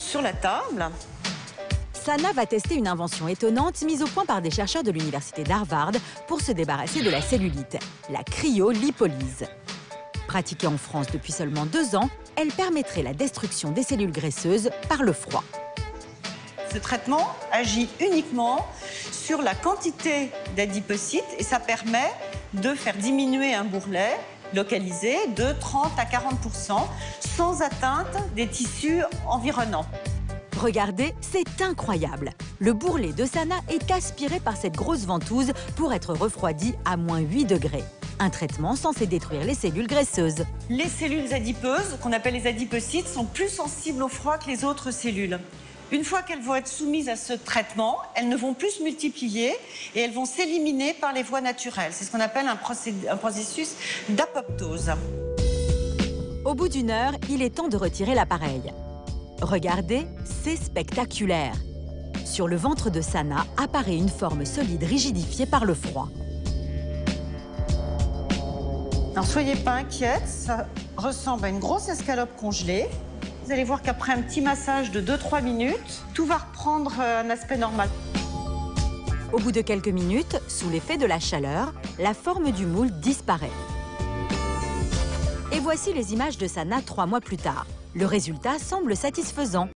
sur la table. Sana va tester une invention étonnante mise au point par des chercheurs de l'université d'Harvard pour se débarrasser de la cellulite, la cryolipolyse. Pratiquée en France depuis seulement 2 ans, elle permettrait la destruction des cellules graisseuses par le froid. Ce traitement agit uniquement sur la quantité d'adipocytes et ça permet de faire diminuer un bourrelet localisé de 30 à 40% sans atteinte des tissus environnants. Regardez, c'est incroyable. Le bourrelet de Sana est aspiré par cette grosse ventouse pour être refroidi à -8 degrés. Un traitement censé détruire les cellules graisseuses. Les cellules adipeuses, qu'on appelle les adipocytes, sont plus sensibles au froid que les autres cellules. Une fois qu'elles vont être soumises à ce traitement, elles ne vont plus se multiplier et elles vont s'éliminer par les voies naturelles. C'est ce qu'on appelle un processus d'apoptose. Au bout d'1 heure, il est temps de retirer l'appareil. Regardez, c'est spectaculaire. Sur le ventre de Sana apparaît une forme solide rigidifiée par le froid. Alors, soyez pas inquiète, ça ressemble à une grosse escalope congelée. Vous allez voir qu'après un petit massage de 2-3 minutes, tout va reprendre un aspect normal. Au bout de quelques minutes, sous l'effet de la chaleur, la forme du moule disparaît. Et voici les images de Sana 3 mois plus tard. Le résultat semble satisfaisant.